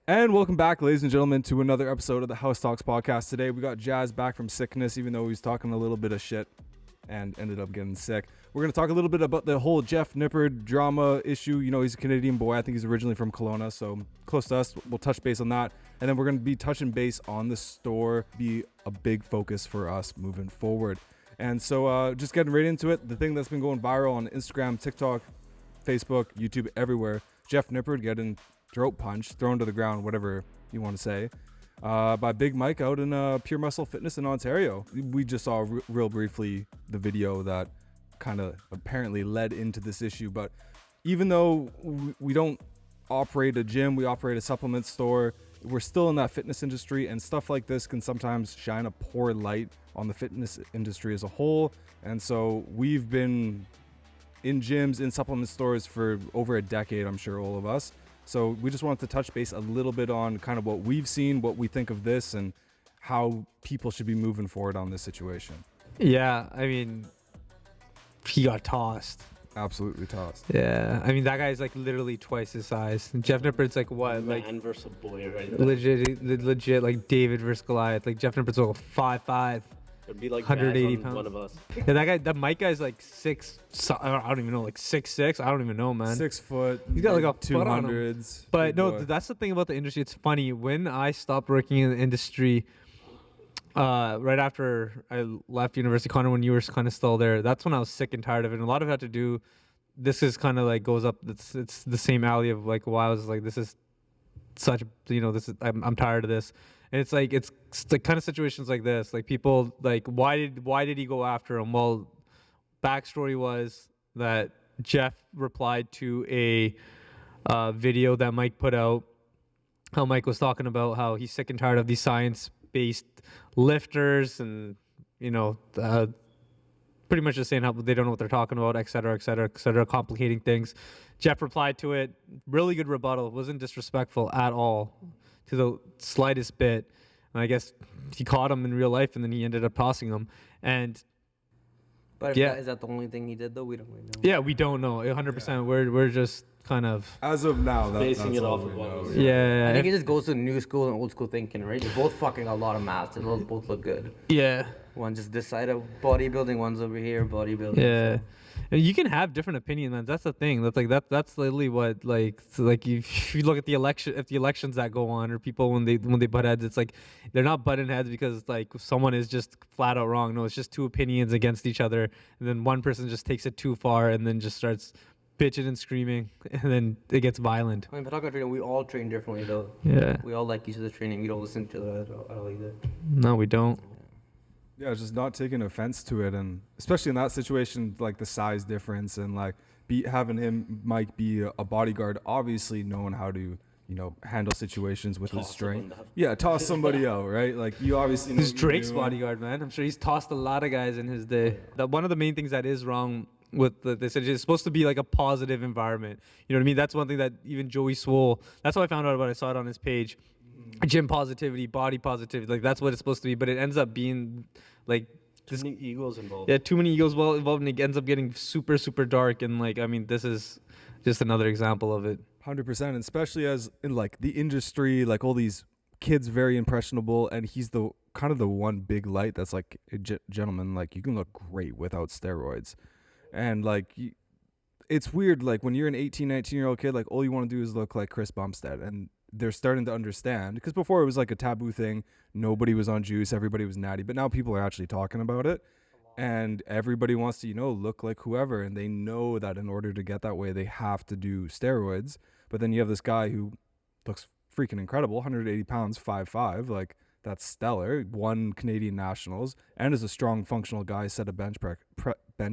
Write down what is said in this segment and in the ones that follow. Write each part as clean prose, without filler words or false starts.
And welcome back, ladies and gentlemen, to another episode of the House Talks podcast. Today, we got Jazz back from sickness, even though he was talking a little bit of shit and ended up getting sick. We're going to talk a little bit about the whole Jeff Nippard drama issue. You know, he's a Canadian boy. I think he's originally from Kelowna, so close to us. We'll touch base on that. And then we're going to be touching base on the store, be a big focus for us moving forward. And so just getting right into it, the thing that's been going viral on Instagram, TikTok, Facebook, YouTube, everywhere, Jeff Nippard getting throat punch, thrown to the ground, whatever you want to say, by Big Mike out in Pure Muscle Fitness in Ontario. We just saw real briefly the video that kind of apparently led into this issue. But even though we don't operate a gym, we operate a supplement store, we're still in that fitness industry, and stuff like this can sometimes shine a poor light on the fitness industry as a whole. And so we've been in gyms, in supplement stores for over a decade, I'm sure all of us. So we just wanted to touch base a little bit on kind of what we've seen, what we think of this, and how people should be moving forward on this situation. Yeah, I mean, he got tossed. Absolutely tossed. Yeah, I mean, that guy's like literally twice his size. Jeff Nippard's like what? Like man versus boy, right there. legit like David versus Goliath. Like Jeff Nippard's like 5'5". It'd be like 180 Jazz on pounds. one of us. Yeah, that Mike guy's like I don't even know, like 6'6". I don't even know, man. 6 foot. He's got like a foot on him. 200s. But Big no, boy. that's the thing about the industry. It's funny. When I stopped working in the industry, right after I left university, Connor, when you were kind of still there, that's when I was sick and tired of it. And a lot of it had to do, this is kind of like goes up, it's the same alley of like why I was like, this is such, this is, I'm tired of this. And it's like the kind of situations like this, like people like, why did he go after him? Well, backstory was that Jeff replied to a video that Mike put out. How Mike was talking about how he's sick and tired of these science-based lifters, and pretty much just saying how they don't know what they're talking about, et cetera, complicating things. Jeff replied to it, really good rebuttal, wasn't disrespectful at all to the slightest bit. And I guess he caught him in real life, and then he ended up tossing him. And But yeah. is that the only thing he did though? We don't really know. yeah, we don't know 100%. We're just kind of As of now, Basing that's it all off we of what know. was- yeah. I think he just goes to new school and old school thinking, right? They both fucking got a lot of mass. They both look good. yeah. One just this side of bodybuilding, one's over here bodybuilding. Yeah, so. and you can have different opinions, man. That's the thing. That's like that's literally what if you look at the elections that go on, or people when they butt heads, it's like they're not butting heads because like someone is just flat out wrong. No, it's just two opinions against each other, and then one person just takes it too far and then just starts bitching and screaming, and then it gets violent. I mean, but talking about training, we all train differently though. Yeah. We all like each other's training. We don't listen to the at all either. No, we don't. Yeah, just not taking offense to it, and especially in that situation, like the size difference, and like having Mike be a bodyguard, obviously knowing how to handle situations with his Toss strength. someone out. Yeah, toss somebody out, right? Like you obviously know He's what you're Drake's doing. bodyguard, man. I'm sure he's tossed a lot of guys in his day. That one of the main things that is wrong with they said it's supposed to be like a positive environment. You know what I mean? That's one thing that even Joey Swole, that's how I found out about it. I saw it on his page. Gym positivity, body positivity, like that's what it's supposed to be, but it ends up being like Too many egos involved. yeah, too many egos involved, and it ends up getting super, super dark. And like, I mean, this is just another example of it. 100%, especially as in like the industry, like all these kids very impressionable, and he's the kind of the one big light that's like, gentlemen, like you can look great without steroids. And like it's weird, like when you're an 18-19-year-old kid, like all you want to do is look like Chris Bumstead, and they're starting to understand, because before it was like a taboo thing, nobody was on juice, everybody was natty, but now people are actually talking about it, and everybody wants to look like whoever, and they know that in order to get that way they have to do steroids. But then you have this guy who looks freaking incredible, 180 pounds, 5'5", like that's stellar, won Canadian nationals, and is a strong functional guy, set a bench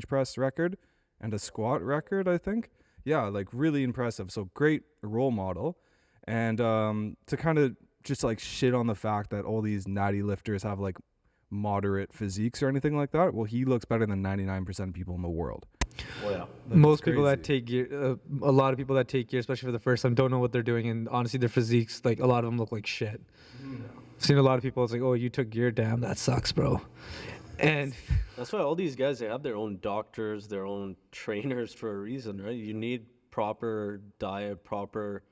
press record and a squat record, I think. Yeah, like really impressive. So great role model. And to kind of just like shit on the fact that all these natty lifters have like moderate physiques or anything like that, well, he looks better than 99% of people in the world. Oh, yeah. Most people that take gear, a lot of people that take gear, especially for the first time, don't know what they're doing, and honestly, their physiques, like a lot of them look like shit. I've seen a lot of people. It's like, oh, you took gear, damn, that sucks, bro. And That's why all these guys, they have their own doctors, their own trainers for a reason, right? You need proper diet, proper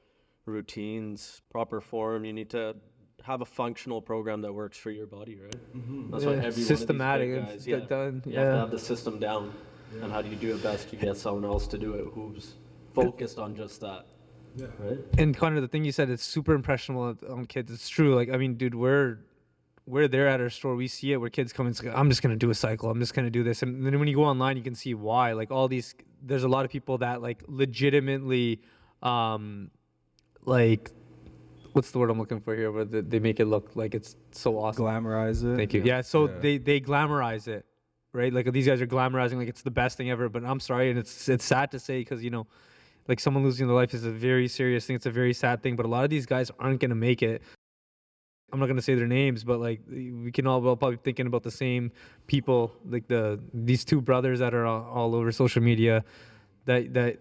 routines, proper form. You need to have a functional program that works for your body, right? That's Yeah, why every systematic, one of these big it's guys, done, you have to yeah. have the system down. And how do you do it best? You get someone else to do it who's focused on just that. Yeah. Right? And Connor, the thing you said, it's super impressionable on kids. It's true. Like, I mean, dude, we're there at our store. We see it where kids come and say, I'm just gonna do a cycle. I'm just gonna do this. And then when you go online, you can see why. Like all these, there's a lot of people that like legitimately, like, what's the word I'm looking for here? Where they make it look like it's so awesome. Glamorize it. Thank you. Yeah. So they glamorize it, right? Like these guys are glamorizing like it's the best thing ever. But I'm sorry, and it's sad to say because like someone losing their life is a very serious thing. It's a very sad thing. But a lot of these guys aren't gonna make it. I'm not gonna say their names, but like we can all probably thinking about the same people, like these two brothers that are all over social media, that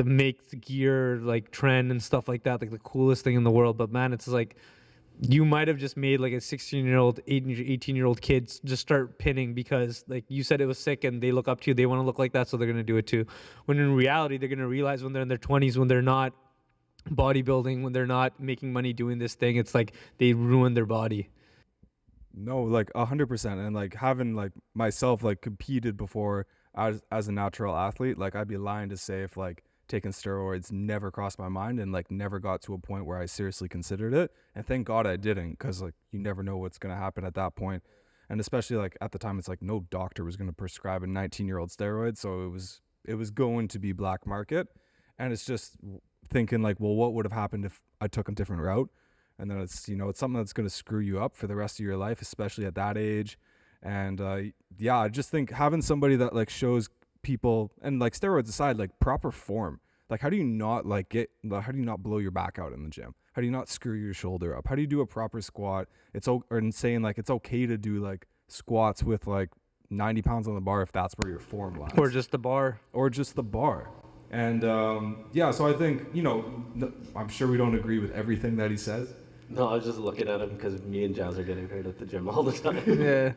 make the gear like trend and stuff like that, like the coolest thing in the world. But man, it's like you might have just made like a 16-year-old, 18-year-old kid just start pinning because like you said it was sick and they look up to you, they want to look like that, so they're gonna do it too. When in reality, they're gonna realize when they're in their 20s, when they're not bodybuilding, when they're not making money doing this thing, it's like they ruin their body. No, like 100%. And like having like myself like competed before as a natural athlete, like I'd be lying to say if like taking steroids never crossed my mind and like never got to a point where I seriously considered it. And thank God I didn't, because like you never know what's going to happen at that point. And especially like at the time, it's like no doctor was going to prescribe a 19-year-old steroid, so it was going to be black market. And it's just thinking like, well, what would have happened if I took a different route? And then it's it's something that's going to screw you up for the rest of your life, especially at that age. And yeah, I just think having somebody that like shows people, and like steroids aside, like proper form, like how do you not blow your back out in the gym? How do you not screw your shoulder up? How do you do a proper squat? Or saying like it's okay to do like squats with like 90 pounds on the bar if that's where your form lies, Or just the bar. And yeah, so I think I'm sure we don't agree with everything that he says. No, I was just looking at him because me and Jazz are getting hurt at the gym all the time. Yeah.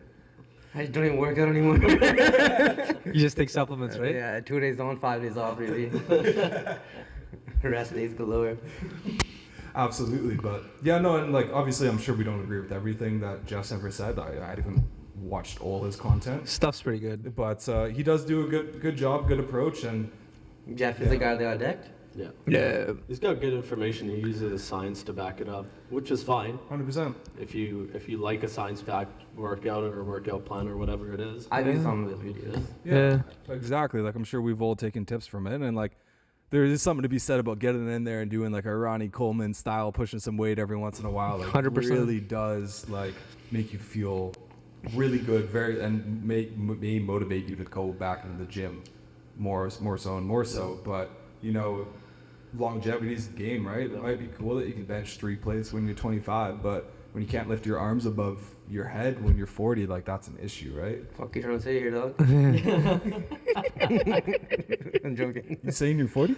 I don't even work out anymore. You just take supplements, right? Yeah, 2 days on, 5 days off, really. Rest days galore. Absolutely, but yeah, no, and like obviously I'm sure we don't agree with everything that Jeff's ever said. I haven't watched all his content. Stuff's pretty good. But he does do a good job, good approach, and Jeff is the guy that got decked? Yeah. Yeah. He's got good information. He uses the science to back it up, which is fine. 100%. If you like a science-backed workout or workout plan or whatever it is. I do some of his videos. Yeah, exactly. Like I'm sure we've all taken tips from it, and like there is something to be said about getting in there and doing like a Ronnie Coleman style, pushing some weight every once in a while. Like 100%. really does like make you feel really good, and may motivate you to go back into the gym more so. But longevity's the game, right? It might be cool that you can bench 3 plates when you're 25, but when you can't lift your arms above your head when you're 40, like that's an issue, right? Fuck you trying to say here, dog? I'm joking. You saying you're 40?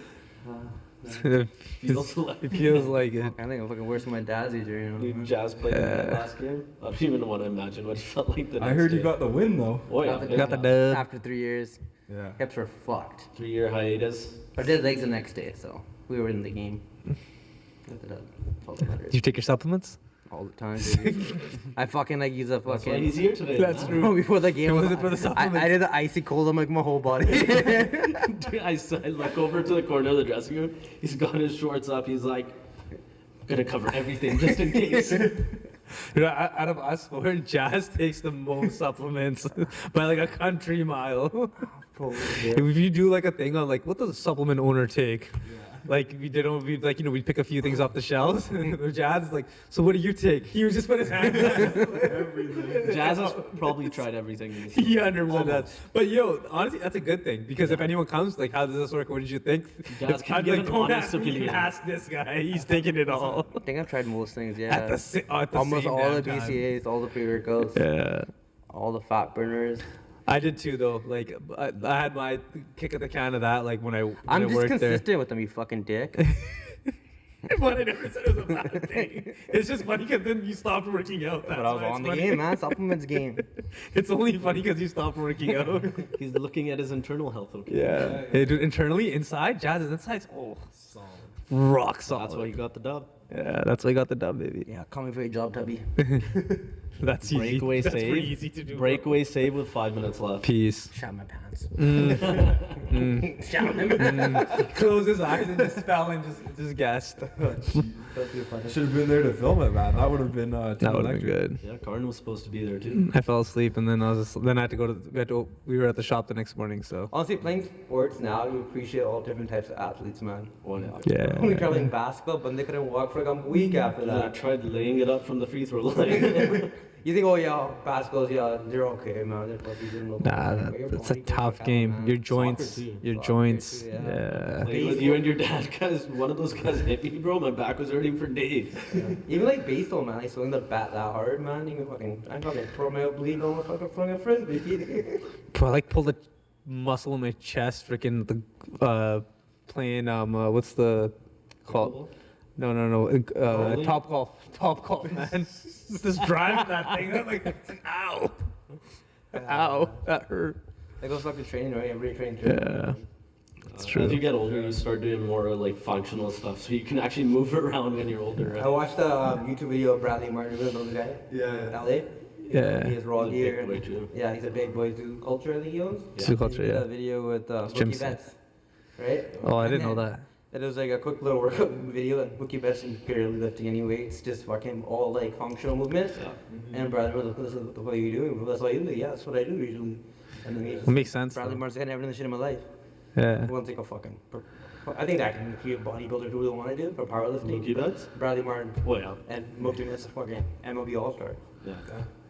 It Feels like feels like it. I think I'm fucking worse than my dad's age, Dude, Jazz played in that last game. I don't even want to imagine what he felt like the next I heard you day. got the win though. Oh yeah, Got the dub. After 3 years, Yeah. hips were fucked. 3-year hiatus. But I did legs the next day, so we were in the game. Got the dub. That's all that matters. Do you take your supplements? All the time, dude. I fucking like use a That's why fucking. he's here today. That's man. true. Before the game, Was it for the I supplements? did the icy cold on like my whole body. Dude, I look over to the corner of the dressing room. He's got his shorts up. He's like, gonna cover everything just in case. Dude, out of us four, Jazz takes the most supplements by like a country mile. If you do like a thing on like, what does a supplement owner take? Like we'd pick a few things off the shelves. And Jazz is like, so what do you take? He would just put his hand on everything. Jazz has probably tried everything. He 100% does. But yo, honestly, that's a good thing because if anyone comes, like, how does this work? What did you think? Jazz can give an don't honest ask me, opinion. ask this guy. He's taking it all. I think I've tried most things, yeah. At the Almost same all the damn time. BCAAs, all the pre-workouts, Yeah. all the fat burners. I did too, though. Like, I had my kick at the can of that, like, when I I'm just worked there. consistent with them, you fucking dick. But I never said it was a bad thing. It's just funny because then you stopped working out. That's But I was why it's on the funny. game, man. Supplements game. It's only funny because you stopped working out. He's looking at his internal health. Okay. Yeah. Hey, dude, internally, inside, Jazz's insides, oh, rock solid. That's why you got the dub. Yeah, that's why I got the dub, baby. Yeah, call me for your job, Tubby. That's easy. Breakaway That's save. pretty easy to do. Breakaway save with 5 minutes left. Peace. Shot my pants. Close his eyes and just fell and just gassed. Should have been there to film it, man. That would have been That would have been good. Yeah, Carden was supposed to be there too. I fell asleep and then I had to go to we were at the shop the next morning, so Honestly, playing sports now, you appreciate all different types of athletes, man. yeah. Only playing basketball, but they couldn't walk for like a week after I that. tried laying it up from the free throw line. You think, oh yeah, basketballs, yeah, they're okay, man. They're pussies, they're no Nah, problem. But your that's a body goes tough to hell, game. man. Your joints, too. your Soccer joints. too, Yeah. yeah. Like with you and your dad, guys, one of those guys hit me, bro. My back was hurting for days. Even like baseball, man, like swing the bat that hard, man. You can I fucking throw my oblique on my fucking throwing a frisbee. Bro, I like pulled a muscle in my chest, freaking playing what's the called? No. Bowling? Top golf, man. Just driving that thing, I'm like, ow, ow, that hurt. That goes fucking training, right? Every training. Yeah, it's true. As you get older, you start doing more like functional stuff, so you can actually move around when you're older. I watched a YouTube video of Bradley Martin, you know the guy? Yeah. LA? Yeah. He has raw He's a big gear. boy, too. Yeah, he's a big boy. Zoo culture, I think he owns. Zoo culture, He did yeah. a video with Jim Wookie Betts, right? Oh, I And didn't know then- that. It was like a quick little workout video that Wookie Betts isn't barely lifting any weights, just fucking all like functional movements. Yeah. And Bradley was like, this is what you doing? That's what I do. Yeah, that's what I do usually. And then he It makes sense. Bradley though. Martin's like, I never done this shit in my life. Yeah. I want to take a fucking. I think that can be a bodybuilder who really want to do for powerlifting. Mookie Betts? Bradley Martin Oh yeah. and Mookie Betts is fucking MLB All Star. Yeah.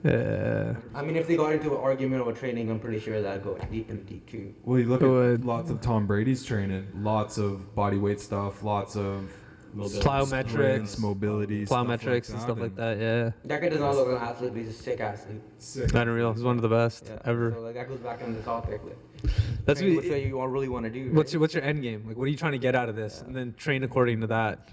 Yeah. I mean, if they got into an argument about training, I'm pretty sure that'd go deep into deep too. Well, you look It at would. lots of Tom Brady's training, lots of body weight stuff, lots of Plyometrics. sprints, mobility, Plyometrics and stuff like that. Yeah. That guy does not look like an athlete, but he's a sick athlete. Sick. Unreal. He's one of the best Yeah. ever. So like that goes back into the topic. Like, That's training what, with what you really want to do. what's right? your end game? Like, what are you trying to get out of this? And then train according to that.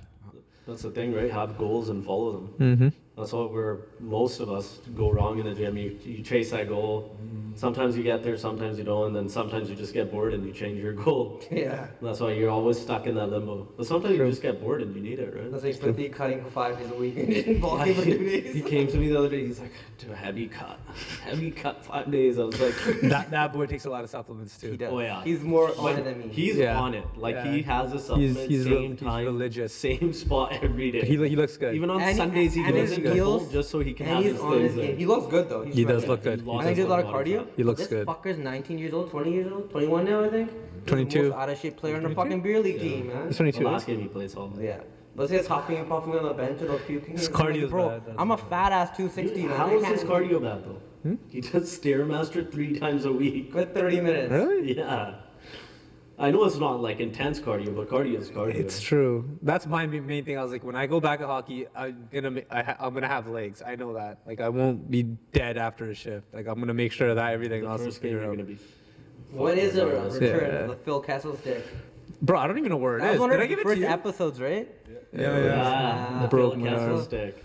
That's the thing, right? Have goals and follow them. Mm-hmm. That's what most of us go wrong in the gym. You chase that goal. Sometimes you get there, sometimes you don't, and then sometimes you just get bored and you change your goal. Yeah. That's why you're always stuck in that limbo. But sometimes you just get bored and you need it, right? That's like quickly cutting 5 days a week and bulking for 2 days. He came to me the other day. He's like, "Do a heavy cut 5 days." I was like, That boy takes a lot of supplements too. He does. "Oh yeah." He's more on But it than me. he's Yeah. on it. Like Yeah. he has a supplement, he's same time, religious. same spot every day. He looks good. Even on And Sundays, he and goes his in the meals, cold just so he can and have he's his on his things game. there. He looks good though. He's He does strong. look good. He And lost he did a lot of body cardio. fat. He looks this good. fucker's 19 years old, 20 years old, 21 now, I think. He's 22. the most out of shape player in the fucking beer league team, man. He's The 22. last game he played solid. Yeah. But he's huffing and puffing on the bench and puking. His It's like, cardio's bro, bad, that's I'm a fat ass 260, man. How I is can't his cardio bad though? He does Stairmaster 3 times a week. Good 30 minutes. Really? Yeah. I know it's not like intense cardio, but cardio is cardio. It's true. That's my main thing. I was like, when I go back at hockey, I'm gonna have legs. I know that. Like, I won't be dead after a shift. Like, I'm gonna make sure that everything the else is first game figured you're out. gonna be. What is a return Yeah. of the Phil Kessel stick? Bro, I don't even know where it That was is. one Did of I the give it to first you? episodes, right? Ah, the broke Phil my Kessel arm. stick.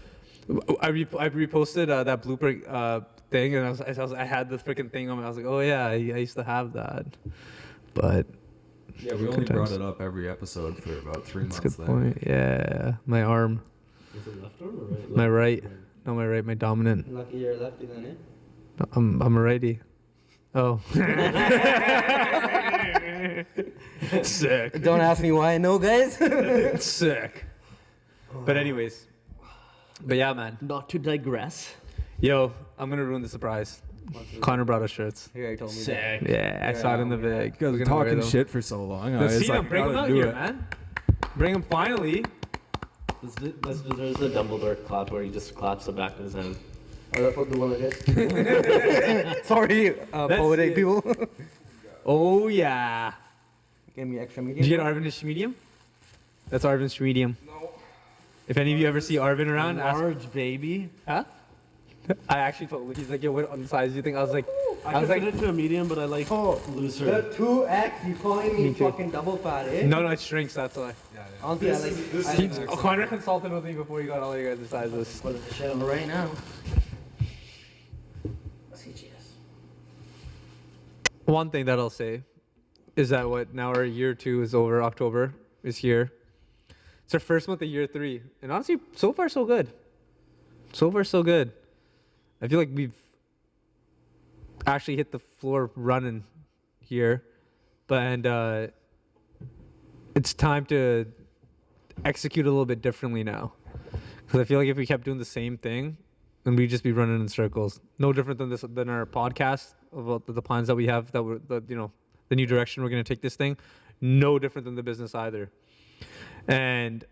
I reposted that blooper thing, and I had the freaking thing on me. I was like, oh yeah, I used to have that. But Yeah, we only Good brought times. it up every episode for about 3 that's a months good there. point. Yeah, my arm, Is it left arm or right? my right, no, my right, my dominant. Lucky you're lefty then, eh? I'm a righty. Oh. Sick. Don't ask me why I know, guys. Sick. But anyways. But yeah, man. Not to digress. Yo, I'm gonna ruin the surprise. Connor brought us shirts. Here, I told me that. Sick. Yeah, I saw it in the Yeah. vid. You guys We're were gonna wear talking them. shit for so long. Let's I was see them. like, Bring them gotta out do here, it. man. Bring them finally. This deserves a Dumbledore clap where he just claps the back of his hand. Oh, that's what the one I did. Sorry, That's poetic it. people. Oh yeah. Give me extra medium. Did you get Arvin's medium? That's Arvin's medium. No. If any of you ever see Arvin around, ask. Large baby. Huh? I actually told him. He's like, yo, what size do you think? I was like, I could fit it to a medium, but I like The looser. 2X, you calling me Me too. fucking double fat, eh? no, it shrinks. That's why. Honestly, I like. Connor consulted with me before you got all your guys' sizes. What is the shit over right now? CGS. One thing that I'll say is that now our year 2 is over. October is here. It's our first month of year 3, and honestly, so far so good. So far so good. I feel like we've actually hit the floor running here, but it's time to execute a little bit differently now. Because I feel like if we kept doing the same thing, then we'd just be running in circles. No different than our podcast about the plans that we have, the new direction we're going to take this thing. No different than the business either. And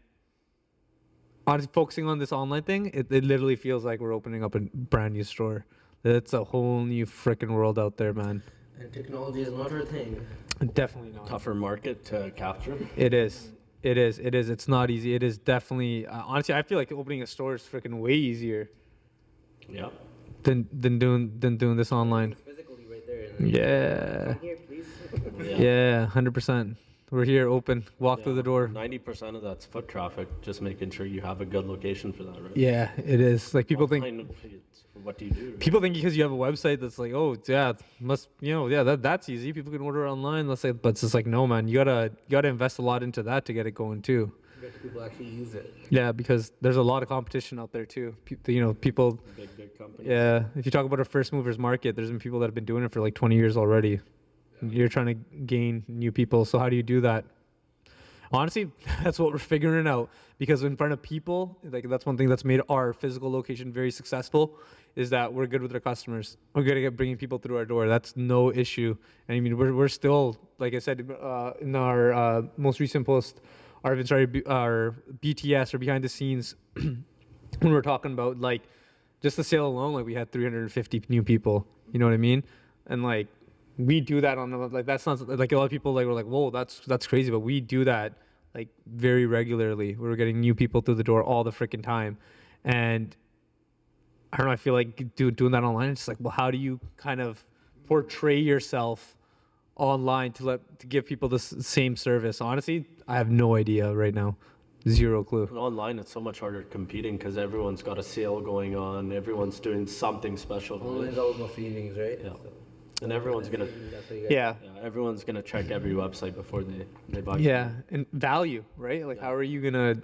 honestly, focusing on this online thing, it literally feels like we're opening up a brand new store. It's a whole new freaking world out there, man. And technology is not our thing. Definitely not. Tougher market to capture. It is. It's not easy. It is definitely. Honestly, I feel like opening a store is freaking way easier. Yeah. Than doing this online. Physically right there. And Yeah. come here, please. Yeah. 100%. We're here, open. Walk through the door. 90% of that's foot traffic. Just making sure you have a good location for that, right? Yeah, it is. Like people think. Online, what do you do? Right? People think because you have a website that's like, oh yeah, that's easy. People can order online. Let's say, but it's just like, no, man, you gotta invest a lot into that to get it going too. People actually use it. Yeah, because there's a lot of competition out there too. People. Big companies. Yeah, if you talk about a first movers market, there's been people that have been doing it for like 20 years already. Yeah. You're trying to gain new people. So how do you do that? Honestly, that's what we're figuring out. Because in front of people, like that's one thing that's made our physical location very successful, is that we're good with our customers. We're good at bringing people through our door. That's no issue. And I mean, we're still, like I said, in our most recent post, our BTS or behind the scenes, when we're talking about like just the sale alone, like we had 350 new people. You know what I mean? And like we do that on like that's not like a lot of people like were like, whoa, that's crazy, but we do that like very regularly. We're getting new people through the door all the freaking time, and I don't know. I feel like doing that online. It's like, well, how do you kind of portray yourself online to give people the same service? Honestly, I have no idea right now. Zero clue. And online, it's so much harder competing because everyone's got a sale going on. Everyone's doing something special. Online's all about feelings, right? Yeah. And everyone's gonna. Yeah. Everyone's gonna check every website before they buy. Yeah, and value, right? Like, how are you gonna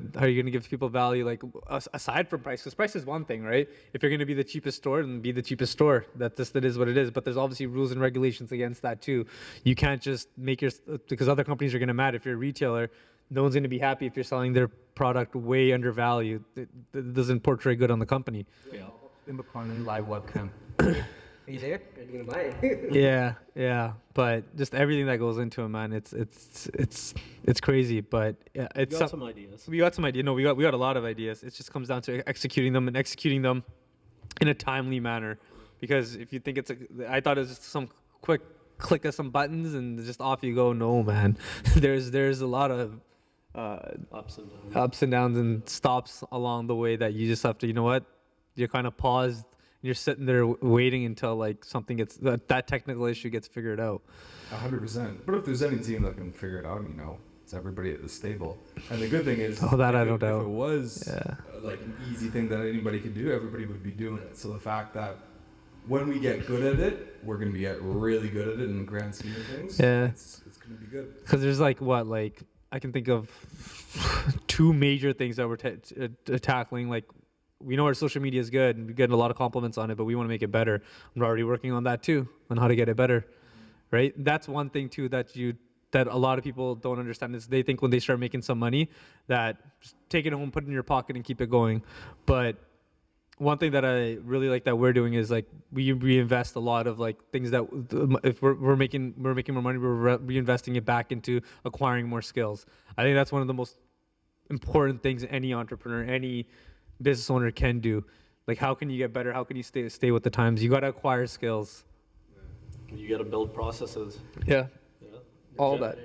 give people value? Like, aside from price, because price is one thing, right? If you're gonna be the cheapest store, then be the cheapest store. That is what it is. But there's obviously rules and regulations against that too. You can't just make because other companies are gonna mad if you're a retailer. No one's gonna be happy if you're selling their product way undervalued. It doesn't portray good on the company. Yeah. In the corner, live webcam. Are you there? Are you gonna buy it? Yeah. But just everything that goes into it, man, it's crazy. But yeah, We got some ideas. We got some ideas. No, we got a lot of ideas. It just comes down to executing them in a timely manner. Because if you think I thought it was just some quick click of some buttons and just off you go. No, man. There's a lot of ups and downs and stops along the way that you just have to. You know what? You're kind of paused. You're sitting there waiting until like something gets that technical issue gets figured out. 100%. But if there's any team that can figure it out, it's everybody at the stable. And the good thing is, I don't doubt. If it was like an easy thing that anybody could do, everybody would be doing it. So the fact that when we get good at it, we're gonna be really good at it in the grand scheme of things. Yeah, it's gonna be good. Because there's I can think of 2 major things that we're tackling. Like, we know our social media is good and we get a lot of compliments on it, but we want to make it better. We're already working on that too, on how to get it better, right? That's one thing too that a lot of people don't understand is they think when they start making some money that just take it home, put it in your pocket and keep it going. But one thing that I really like that we're doing is like we reinvest a lot of like things that if we're making more money, we're reinvesting it back into acquiring more skills. I think that's one of the most important things any entrepreneur, any business owner can do. Like, how can you get better? How can you stay with the times? You got to acquire skills. You got to build processes. Yeah. All that.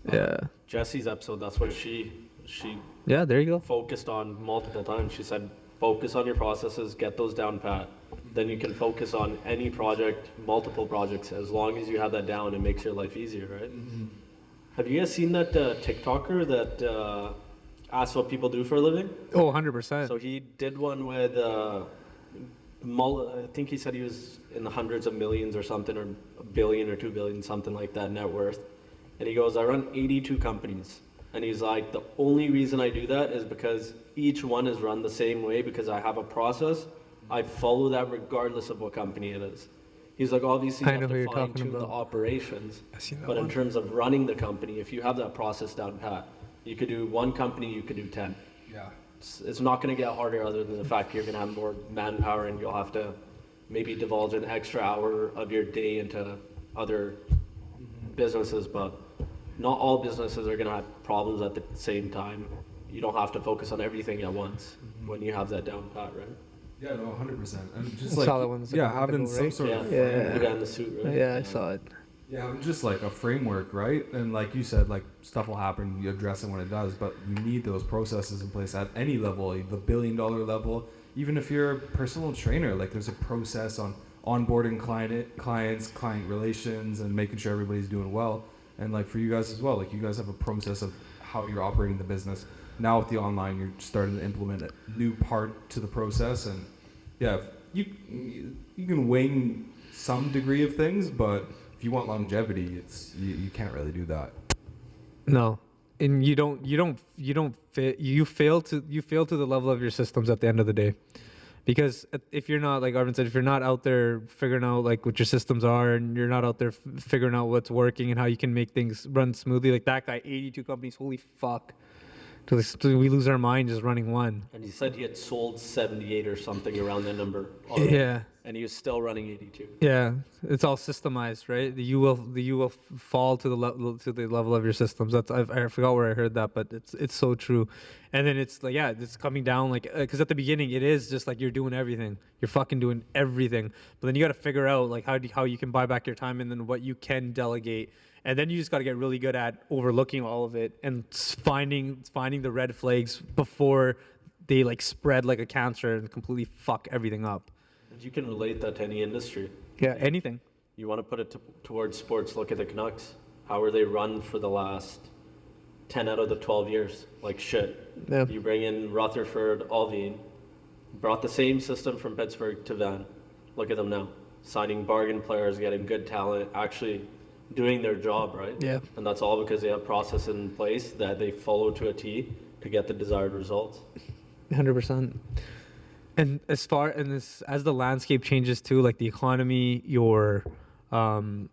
Yeah. Jesse's episode, that's what she yeah, there you go. focused on multiple times. She said, focus on your processes, get those down pat. Then you can focus on any project, multiple projects, as long as you have that down. It makes your life easier, right? Mm-hmm. Have you guys seen that TikToker that asked what people do for a living? Oh, 100%. So he did one with, I think he said he was in the hundreds of millions or something, or $1 billion or $2 billion, something like that net worth. And he goes, I run 82 companies. And he's like, the only reason I do that is because each one is run the same way because I have a process. I follow that regardless of what company it is. He's like, obviously you I know have who to you're fine talking tune the about. operations, I seen that but in one. terms of running the company, if you have that process down pat, you could do one company, you could do 10. Yeah. It's not going to get harder other than the fact you're going to have more manpower and you'll have to maybe divulge an extra hour of your day into other businesses, but not all businesses are going to have problems at the same time. You don't have to focus on everything at once when you have that down pat, right? Yeah, no, 100%. And just I like, saw that one a yeah, second having ago, some right? sort of Yeah. framework. The guy in the suit, right? Yeah, I saw it. Yeah, having just like a framework, right? And like you said, like stuff will happen, you address it when it does, but you need those processes in place at any level, the $1 billion level. Even if you're a personal trainer, like there's a process on onboarding clients, client relations, and making sure everybody's doing well. And like for you guys as well, like you guys have a process of how you're operating the business. Now with the online, you're starting to implement a new part to the process, and yeah, you can wing some degree of things, but if you want longevity, it's you can't really do that. No, and you fail to the level of your systems at the end of the day, because if you're not, like Arvin said, if you're not out there figuring out like what your systems are, and you're not out there figuring out what's working and how you can make things run smoothly, like that guy, 82 companies, holy fuck. We lose our mind just running one. And he said he had sold 78 or something around that number already. Yeah. And he was still running 82. Yeah, it's all systemized, right? You will fall to the level of your systems. I forgot where I heard that, but it's so true. And then it's like, yeah, it's coming down, like, because at the beginning it is just like you're doing everything, you're fucking doing everything. But then you got to figure out like how you can buy back your time, and then what you can delegate. And then you just got to get really good at overlooking all of it and finding the red flags before they like spread like a cancer and completely fuck everything up. And you can relate that to any industry. Yeah, anything. You want to put it towards sports, look at the Canucks. How are they run for the last 10 out of the 12 years? Like shit. Yeah. You bring in Rutherford, Alvin, brought the same system from Pittsburgh to Van. Look at them now. Signing bargain players, getting good talent, actually doing their job, right? Yeah. And that's all because they have process in place that they follow to a T to get the desired results. 100%. And as the landscape changes too, like the economy, your and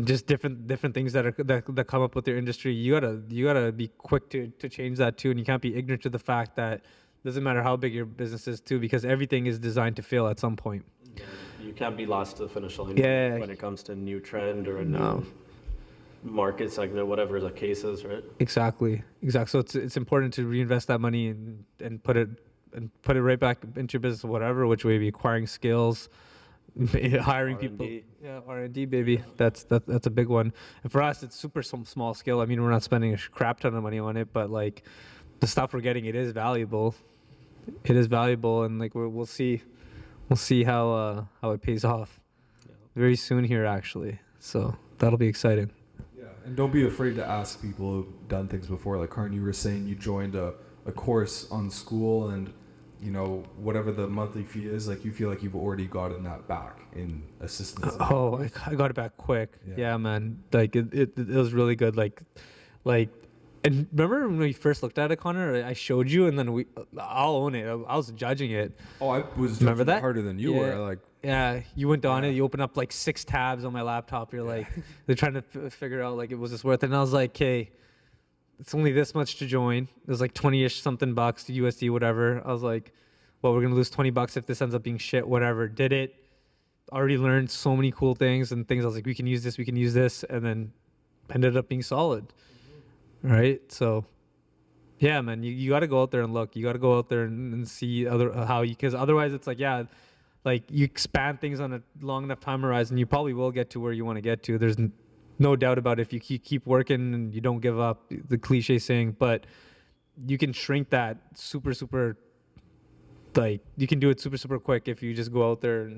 just different things that come up with your industry, you gotta be quick to change that too, and you can't be ignorant to the fact that doesn't matter how big your business is too, because everything is designed to fail at some point. You can't be last to the finish line when it comes to a new trend or a new market segment, whatever the case is, right? Exactly. So it's important to reinvest that money and put it right back into your business, whatever which way, be acquiring skills, hiring R&D. people. Yeah, R&D, baby. That's a big one. And for us, it's super small scale. I mean, we're not spending a crap ton of money on it, but like the stuff we're getting, it is valuable. And like we'll see how it pays off very soon here, actually. So that'll be exciting. Yeah, and don't be afraid to ask people who've done things before. Like Karn, you were saying you joined a course on school, and you know whatever the monthly fee is, like you feel like you've already gotten that back in assistance. Oh, I got it back quick. Yeah, man. Like it was really good. Like. And remember when we first looked at it, Connor? I showed you, and then I'll own it. I was judging it. Oh, I was Remember judging that? harder than you were. Like, yeah, you went on it. You opened up like 6 tabs on my laptop. You're like, they're trying to figure out like, was this worth it? And I was like, okay, it's only this much to join. It was like 20-ish something bucks, USD, whatever. I was like, well, we're gonna lose 20 bucks if this ends up being shit. Whatever. Did it. Already learned so many cool things and things. I was like, we can use this, and then ended up being solid. Right. So. Yeah, man, you got to go out there and look. You got to go out there and see because otherwise it's like, yeah, like you expand things on a long enough time horizon, you probably will get to where you want to get to. There's no doubt about it if you keep working and you don't give up, the cliche saying, but you can shrink that super, like you can do it super quick if you just go out there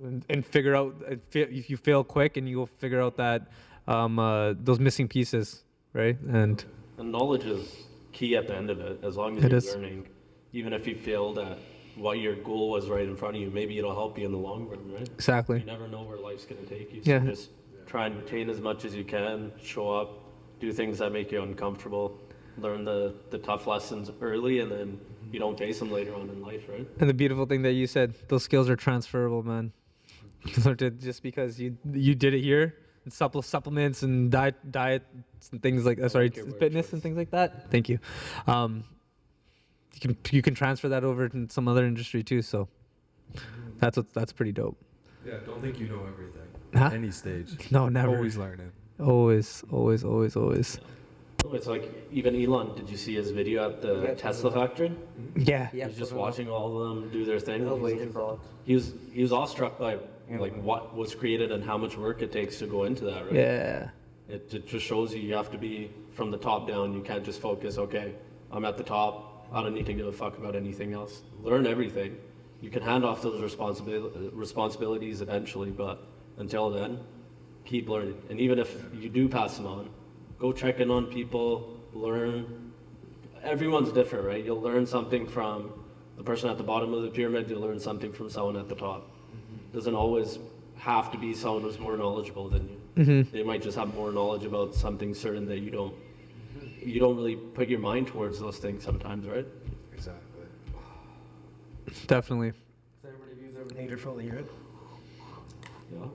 and figure out, if you fail quick and you go figure out that those missing pieces, right? And knowledge is key at the end of it, as long as you're learning. Even if you failed at what your goal was right in front of you, maybe it'll help you in the long run, right? Exactly. You never know where life's going to take you. So just try and retain as much as you can, show up, do things that make you uncomfortable, learn the tough lessons early, and then you don't face them later on in life, right? And the beautiful thing that you said, those skills are transferable, man. Just because you did it here, and supplements and diets and things like fitness and things like that. Thank you. You can transfer that over to some other industry too. So that's pretty dope. Yeah, don't think you know everything. Huh? Any stage. No, never. Always learning. Always. Oh, it's like even Elon. Did you see his video at the Tesla factory? Yeah. He was just watching all of them do their thing. He was awestruck by like what was created and how much work it takes to go into that, right? Yeah. It just shows you have to be from the top down. You can't just focus, okay, I'm at the top, I don't need to give a fuck about anything else. Learn everything. You can hand off those responsibilities eventually, but until then, keep learning. And even if you do pass them on, go check in on people, learn. Everyone's different, right? You'll learn something from the person at the bottom of the pyramid, you'll learn something from someone at the top. Doesn't always have to be someone who's more knowledgeable than you. Mm-hmm. They might just have more knowledge about something certain that you don't really put your mind towards those things sometimes, right? Exactly. Definitely. Everybody views everything differently, right?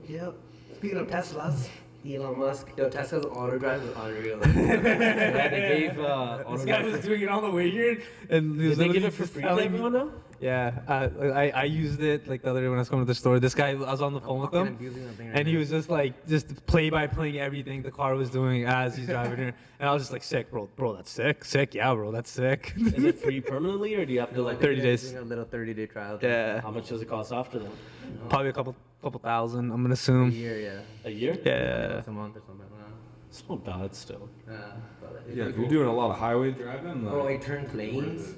Yeah. Yep. Speaking of Teslas, Elon Musk, Tesla's auto drive is unreal. Yeah, they gave This guy was doing it on the way here, and Did they give it for free to everyone now? Yeah, I used it like the other day when I was coming to the store. This guy, I was on the phone with him, and he was just play by playing everything the car was doing as he's driving here, and I was just like, sick, bro, that's sick, yeah, bro, that's sick. Is it free permanently, or do you have to like 30 days. Doing a little 30-day trial. Yeah, How much does it cost after that? probably a couple thousand, I'm gonna A assume. year, yeah. A year? Yeah. It's a month or something. It's not bad still. Yeah, if you're doing a lot of highway driving, Bro, like, it turns lanes.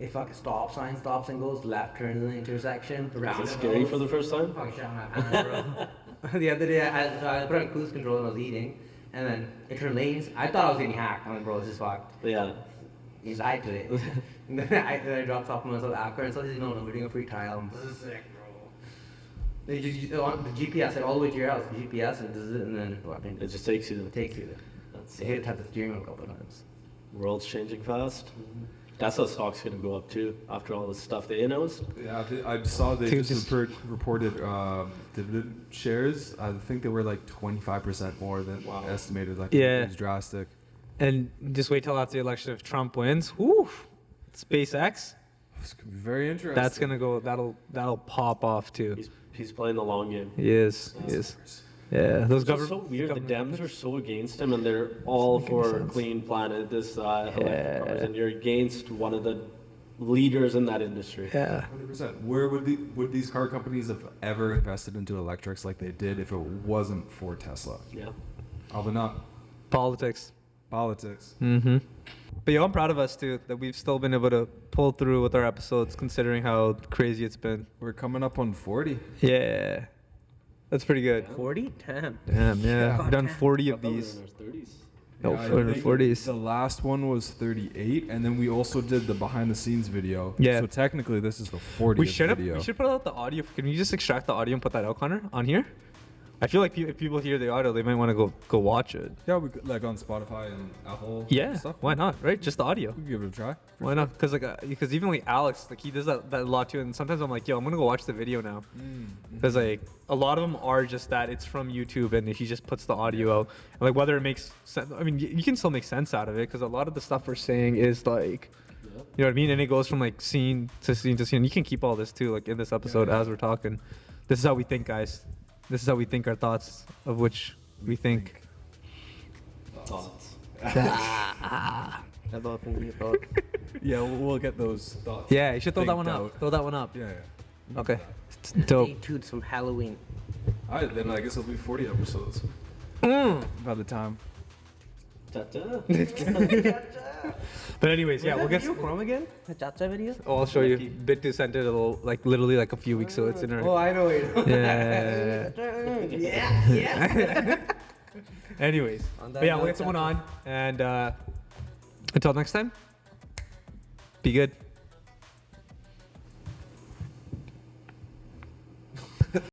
It fucking stop sign stops and goes left, turns in the intersection. Is it scary for the first time? Fucking shit on my pants, bro. The other day, I put on cruise control and I was eating, and then it turned lanes. I thought I was getting hacked. I'm like, bro, this is fucked. Yeah. He's lied to it. And then I dropped off myself after, and so he's no, we're doing a free trial. This is sick, bro. They just on the GPS, like all the way to your house, GPS, and does it, and then It just takes you it takes you there. That's They hit the steering wheel a couple of times. world's changing fast. Tesla stock's gonna go up too after all the stuff they announced. yeah, I saw they Dude, just reported dividend shares. I think they were like 25% more than estimated. Like, Yeah. it was drastic. And just wait till after the election if Trump wins. Whoo! SpaceX. It's gonna be very interesting. That's gonna go. That'll pop off too. He's playing the long game. He is. Yeah, those It's just so weird. The Dems are so against him, and they're all for clean planet, this, that, electric cars, and you're against one of the leaders in that industry. Yeah. 100%. Where would these car companies have ever invested into electrics like they did if it wasn't for Tesla? Yeah. Probably not. Politics. Politics. Mm-hmm. But yeah, I'm proud of us too that we've still been able to pull through with our episodes, considering how crazy it's been. We're coming up on 40. Yeah, that's pretty good. 40? Damn. Damn, yeah, we've done 40 I of thought we were these. in our 30s. No, Yeah, I we're in the think 40s. The last one was 38, and then we also did the behind the scenes video. Yeah. So technically, this is the 40th We should video. put out the audio. Can you just extract the audio and put that out, Connor, on here? I feel like if people hear the audio, they might want to go watch it. Yeah, we could, like on Spotify and Apple. Yeah, and stuff. why not? Right, just the audio. We could give it a try. Why not? Because even like Alex, like he does that a lot too. And sometimes I'm like, yo, I'm gonna go watch the video now. Because like a lot of them are just that it's from YouTube and he just puts the audio out. And, like whether it makes sense, I mean, you can still make sense out of it because a lot of the stuff we're saying is like, you know what I mean? And it goes from like scene to scene to scene. You can keep all this too, like in this episode as we're talking. This is how we think, guys. This is how we think our thoughts of which we think. Thoughts. Yeah, we'll get those thoughts. Yeah, you should throw that one Thinked up. out. Throw that one up. Yeah. Okay. Dope. Day 2 some Halloween. All right, then I guess it'll be 40 episodes by the time. Ta-ta. But anyways, yeah, we'll get. Chrome again? The Chacha video? Oh, I'll show you. Bit2 sent it like literally like a few weeks, so it's in our. Oh, I know it. Yeah. Anyways, but yeah, we'll get someone on, and until next time, be good.